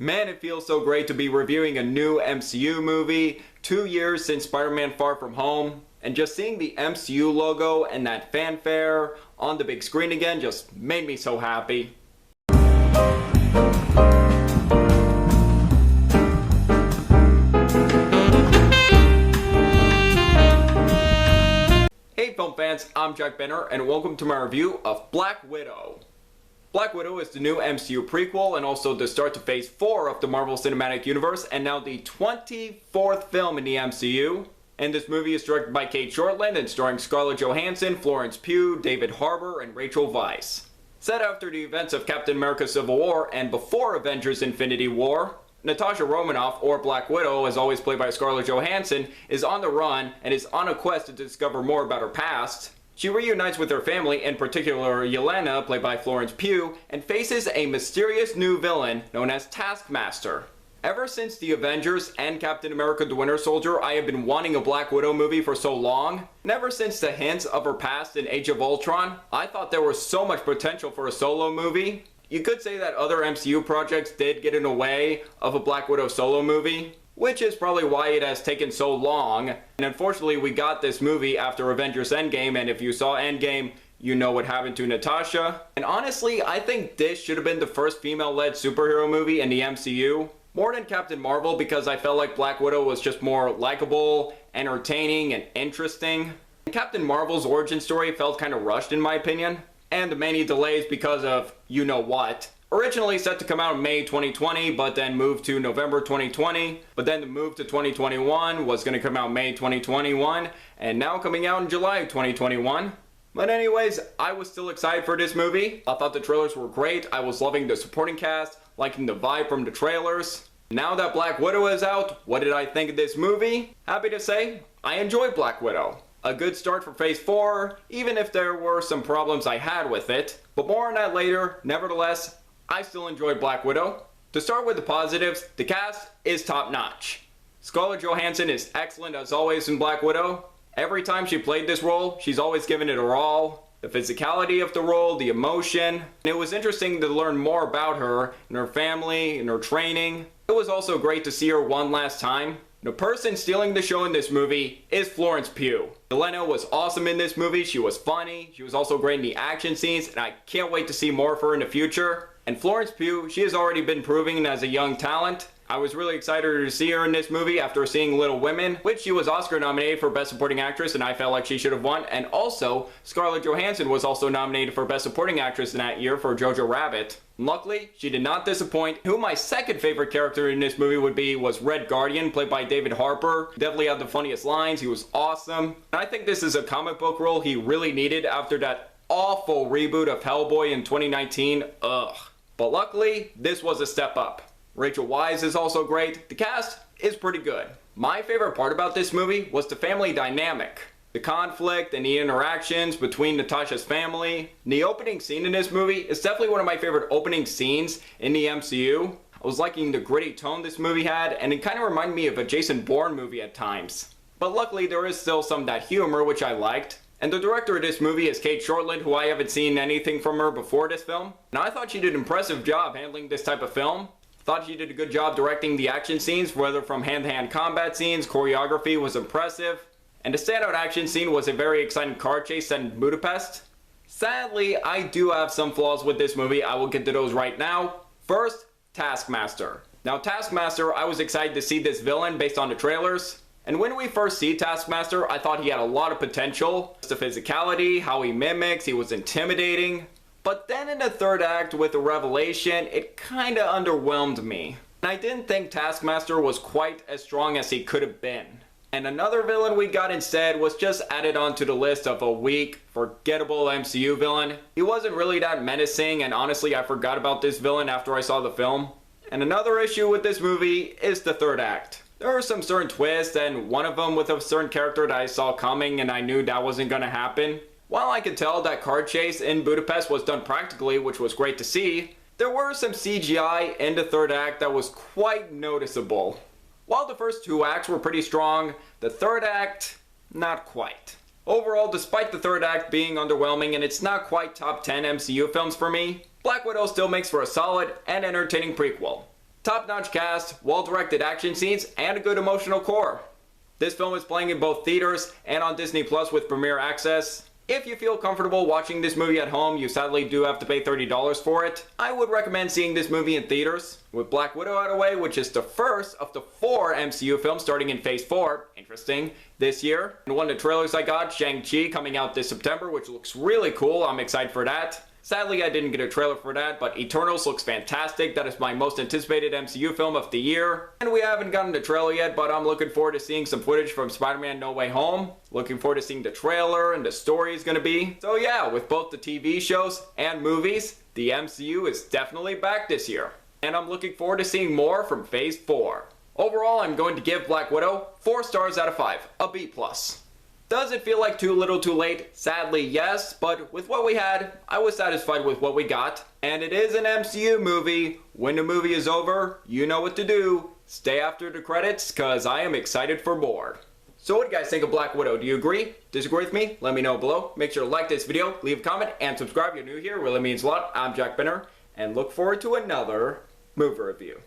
Man, it feels so great to be reviewing a new MCU movie, 2 years since Spider-Man Far From Home, and just seeing the MCU logo and that fanfare on the big screen again just made me so happy. Hey film fans, I'm Jack Benner, and welcome to my review of Black Widow. Black Widow is the new MCU prequel and also the start to Phase 4 of the Marvel Cinematic Universe, and now the 24th film in the MCU. And this movie is directed by Kate Shortland and starring Scarlett Johansson, Florence Pugh, David Harbour, and Rachel Weisz. Set after the events of Captain America Civil War and before Avengers Infinity War, Natasha Romanoff, or Black Widow, as always played by Scarlett Johansson, is on the run and is on a quest to discover more about her past. She reunites with her family, in particular Yelena, played by Florence Pugh, and faces a mysterious new villain known as Taskmaster. Ever since the Avengers and Captain America the Winter Soldier, I have been wanting a Black Widow movie for so long. And ever since the hints of her past in Age of Ultron, I thought there was so much potential for a solo movie. You could say that other MCU projects did get in the way of a Black Widow solo movie, which is probably why it has taken so long. And unfortunately, we got this movie after Avengers Endgame, and if you saw Endgame, you know what happened to Natasha. And honestly, I think this should have been the first female-led superhero movie in the MCU. More than Captain Marvel, because I felt like Black Widow was just more likable, entertaining, and interesting. And Captain Marvel's origin story felt kind of rushed in my opinion, and many delays because of you know what. Originally set to come out in May 2020, but then moved to November 2020, but then the move to 2021 was going to come out May 2021, and now coming out in July 2021. But anyways, I was still excited for this movie. I thought the trailers were great. I was loving the supporting cast, liking the vibe from the trailers. Now that Black Widow is out, what did I think of this movie? Happy to say, I enjoyed Black Widow. A good start for Phase 4, even if there were some problems I had with it. But more on that later. Nevertheless, I still enjoyed Black Widow. To start with the positives, the cast is top notch. Scarlett Johansson is excellent as always in Black Widow. Every time she played this role, she's always given it her all. The physicality of the role, the emotion. And it was interesting to learn more about her and her family and her training. It was also great to see her one last time. The person stealing the show in this movie is Florence Pugh. Yelena was awesome in this movie. She was funny. She was also great in the action scenes, and I can't wait to see more of her in the future. And Florence Pugh, she has already been proving as a young talent. I was really excited to see her in this movie after seeing Little Women, which she was Oscar nominated for Best Supporting Actress, and I felt like she should have won. And also, Scarlett Johansson was also nominated for Best Supporting Actress in that year for Jojo Rabbit. Luckily, she did not disappoint. Who my second favorite character in this movie would be was Red Guardian, played by David Harbour. Definitely had the funniest lines. He was awesome. And I think this is a comic book role he really needed after that awful reboot of Hellboy in 2019. Ugh. But luckily, this was a step up. Rachel Weisz is also great. The cast is pretty good. My favorite part about this movie was the family dynamic. The conflict and the interactions between Natasha's family. The opening scene in this movie is definitely one of my favorite opening scenes in the MCU. I was liking the gritty tone this movie had, and it kind of reminded me of a Jason Bourne movie at times. But luckily there is still some of that humor which I liked. And the director of this movie is Kate Shortland, who I haven't seen anything from her before this film. And I thought she did an impressive job handling this type of film. Thought she did a good job directing the action scenes, whether from hand-to-hand combat scenes, choreography was impressive. And the standout action scene was a very exciting car chase set in Budapest. Sadly, I do have some flaws with this movie. I will get to those right now. First, Taskmaster. Now Taskmaster, I was excited to see this villain based on the trailers. And when we first see Taskmaster, I thought he had a lot of potential. The physicality, how he mimics, he was intimidating. But then in the third act with the revelation, it kinda underwhelmed me. And I didn't think Taskmaster was quite as strong as he could have been. And another villain we got instead was just added onto the list of a weak, forgettable MCU villain. He wasn't really that menacing, and honestly I forgot about this villain after I saw the film. And another issue with this movie is the third act. There are some certain twists, and one of them with a certain character that I saw coming and I knew that wasn't gonna happen. While I could tell that car chase in Budapest was done practically, which was great to see, there were some CGI in the third act that was quite noticeable. While the first two acts were pretty strong, the third act, not quite. Overall, despite the third act being underwhelming and it's not quite top 10 MCU films for me, Black Widow still makes for a solid and entertaining prequel. Top-notch cast, well-directed action scenes, and a good emotional core. This film is playing in both theaters and on Disney Plus with Premiere Access. If you feel comfortable watching this movie at home, you sadly do have to pay $30 for it. I would recommend seeing this movie in theaters. With Black Widow out of the way, which is the first of the 4 MCU films starting in Phase 4, interesting, this year. And one of the trailers I got, Shang-Chi, coming out this September, which looks really cool. I'm excited for that. Sadly, I didn't get a trailer for that, but Eternals looks fantastic. That is my most anticipated MCU film of the year. And we haven't gotten the trailer yet, but I'm looking forward to seeing some footage from Spider-Man No Way Home. Looking forward to seeing the trailer and the story is gonna be. So yeah, with both the TV shows and movies, the MCU is definitely back this year. And I'm looking forward to seeing more from Phase 4. Overall, I'm going to give Black Widow 4 stars out of 5, a B+. Does it feel like too little too late? Sadly, yes, but with what we had, I was satisfied with what we got. And it is an MCU movie. When the movie is over, you know what to do. Stay after the credits, cause I am excited for more. So what do you guys think of Black Widow? Do you agree? Disagree with me? Let me know below. Make sure to like this video, leave a comment, and subscribe if you're new here. It really means a lot. I'm Jack Benner, and look forward to another movie review.